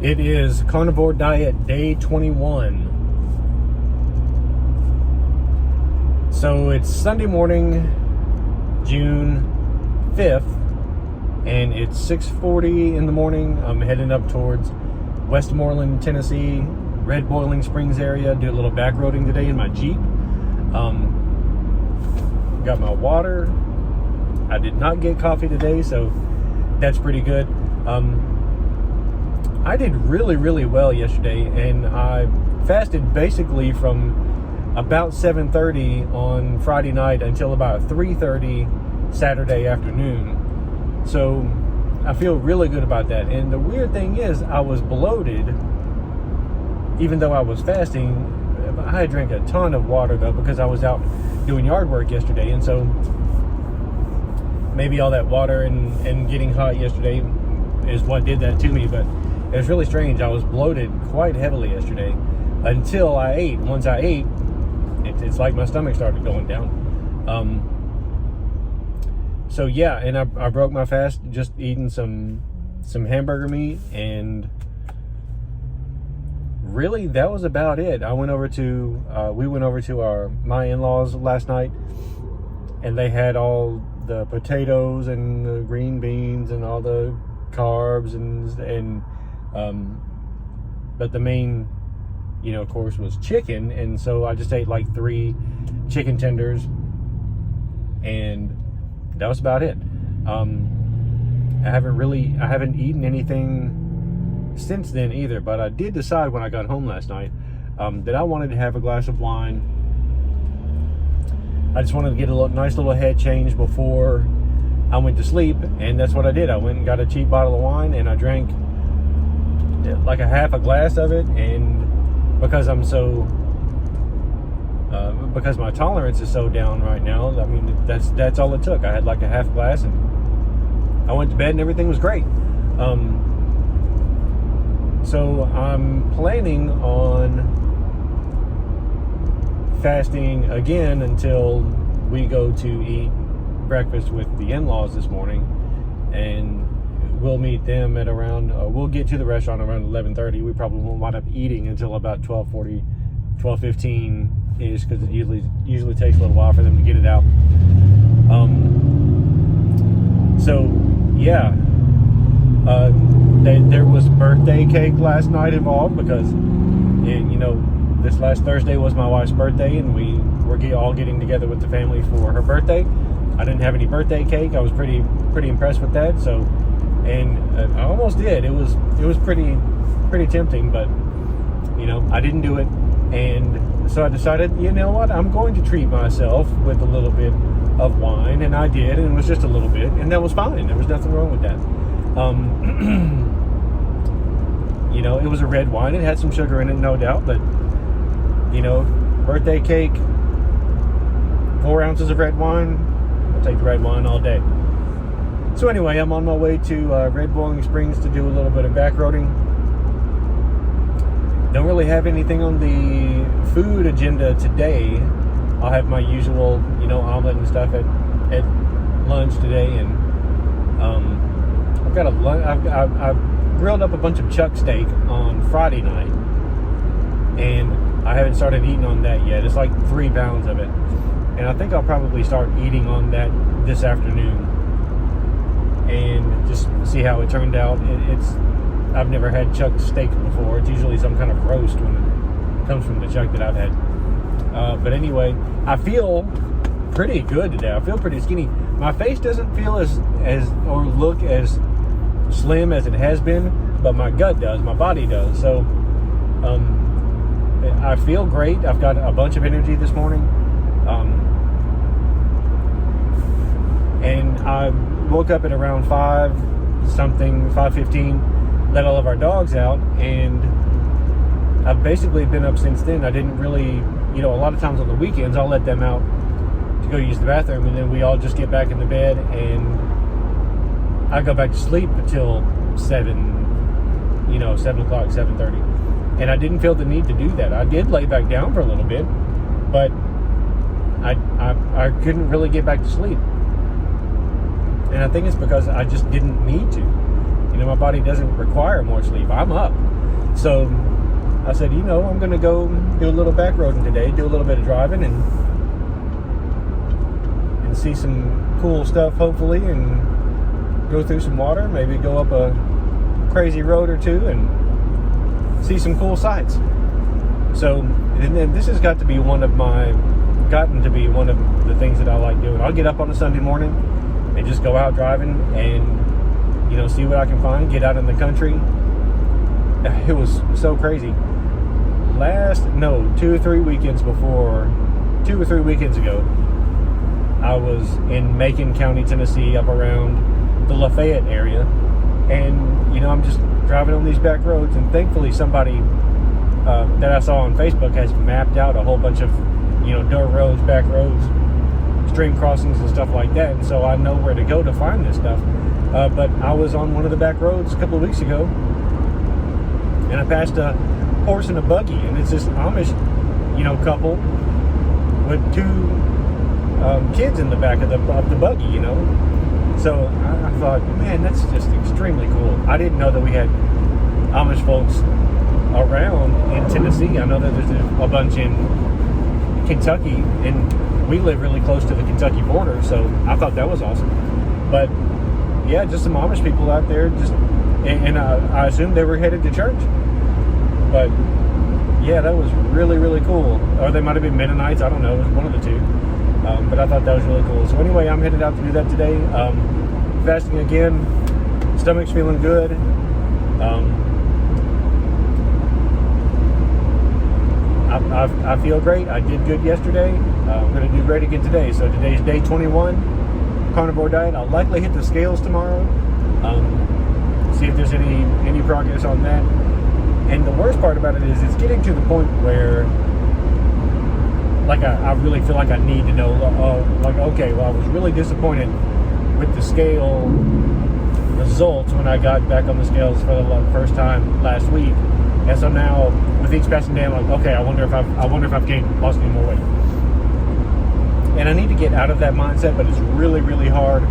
It is Carnivore Diet Day 21. So it's Sunday morning, June 5th, and it's 6:40 in the morning. I'm heading up towards Westmoreland, Tennessee, Red Boiling Springs area. Do a little back roading today in my Jeep. Got my water. I did not get coffee today, so that's pretty good. I did really well yesterday, and I fasted basically from about 7:30 on Friday night until about 3:30 Saturday afternoon. So I feel really good about that. And the weird thing is, I was bloated even though I was fasting. I drank a ton of water though, because I was out doing yard work yesterday, and so maybe all that water and getting hot yesterday is what did that to me. But it was really strange. I was bloated quite heavily yesterday until I ate. Once I ate, it's like my stomach started going down. So yeah, and I broke my fast just eating some hamburger meat, and really that was about it. We went over to my in-laws last night, and they had all the potatoes and the green beans and all the carbs and but the main course was chicken, and so I just ate like 3 chicken tenders, and that was about it. I haven't eaten anything since then either, but I did decide when I got home last night that I wanted to have a glass of wine. I just wanted to get a nice little head change before I went to sleep, and that's what I did. I went and got a cheap bottle of wine, and I drank like a half a glass of it, and because because my tolerance is so down right now, I mean, that's all it took. I had like a half glass, and I went to bed, and everything was great. So I'm planning on fasting again until we go to eat breakfast with the in-laws this morning, and we'll meet them at around we'll get to the restaurant around 11:30. We probably won't wind up eating until about 12:40, 12:15 ish, because it usually takes a little while for them to get it out. So yeah, there was birthday cake last night involved, because this last Thursday was my wife's birthday, and we were all getting together with the family for her birthday. I didn't have any birthday cake. I was pretty impressed with that. So, and I almost did. It was pretty tempting, but I didn't do it. And so I decided, you know what, I'm going to treat myself with a little bit of wine, and I did, and it was just a little bit, and that was fine. There was nothing wrong with that. It was a red wine. It had some sugar in it, no doubt, but birthday cake, 4 ounces of red wine. I'll take the red wine all day. So anyway, I'm on my way to Red Boiling Springs to do a little bit of back roading. Don't really have anything on the food agenda today. I'll have my usual, omelet and stuff at lunch today, and I've grilled up a bunch of chuck steak on Friday night, and I haven't started eating on that yet. It's like 3 pounds of it, and I think I'll probably start eating on that this afternoon and just see how it turned out. I've never had chuck steak before. It's usually some kind of roast when it comes from the chuck that I've had. But anyway, I feel pretty good today. I feel pretty skinny. My face doesn't feel as or look as slim as it has been, but my gut does. My body does. So I feel great. I've got a bunch of energy this morning. And I woke up at around 5:15, let all of our dogs out, and I've basically been up since then. I didn't really, a lot of times on the weekends, I'll let them out to go use the bathroom, and then we all just get back in the bed, and I go back to sleep until 7 o'clock, 7:30. And I didn't feel the need to do that. I did lay back down for a little bit, but I couldn't really get back to sleep. And I think it's because I just didn't need to. My body doesn't require more sleep. I'm up. So I said, I'm going to go do a little back roading today, do a little bit of driving and see some cool stuff, hopefully, and go through some water, maybe go up a crazy road or two and see some cool sights. So, and then this has gotten to be one of the things that I like doing. I'll get up on a Sunday morning and just go out driving and, see what I can find, get out in the country. It was so crazy. 2 or 3 weekends ago, I was in Macon County, Tennessee, up around the Lafayette area, and I'm just driving on these back roads, and thankfully somebody that I saw on Facebook has mapped out a whole bunch of dirt roads, back roads, stream crossings and stuff like that, and so I know where to go to find this stuff. But I was on one of the back roads a couple of weeks ago, and I passed a horse and a buggy, and it's this Amish couple with 2 kids in the back of the buggy, So I thought, man, that's just extremely cool. I didn't know that we had Amish folks around in Tennessee. I know that there's a bunch in Kentucky, and we live really close to the Kentucky border, so I thought that was awesome. But yeah, just some Amish people out there, and I assumed they were headed to church. But yeah, that was really, really cool. Or they might have been Mennonites, I don't know, it was one of the two. But I thought that was really cool. So anyway, I'm headed out to do that today. Fasting again. Stomach's feeling good. I feel great. I did good yesterday. I'm going to do great again today. So today's day 21, carnivore diet. I'll likely hit the scales tomorrow. See if there's any progress on that. And the worst part about it is it's getting to the point where I really feel like I need to know, okay, well, I was really disappointed with the scale results when I got back on the scales for the first time last week. And so now, with each passing day, I'm like, okay, I wonder if I've lost any more weight. And I need to get out of that mindset, but it's really, really hard.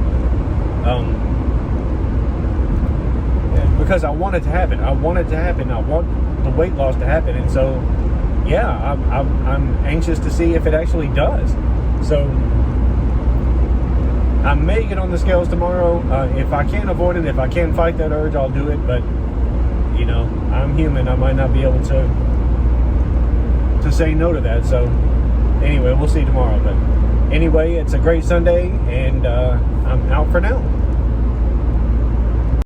Because I want it to happen. I want the weight loss to happen, and so. Yeah, I'm anxious to see if it actually does. So I may get on the scales tomorrow. If I can't avoid it, if I can't fight that urge, I'll do it. But I'm human. I might not be able to say no to that. So anyway, we'll see tomorrow. But anyway, it's a great Sunday, and I'm out for now.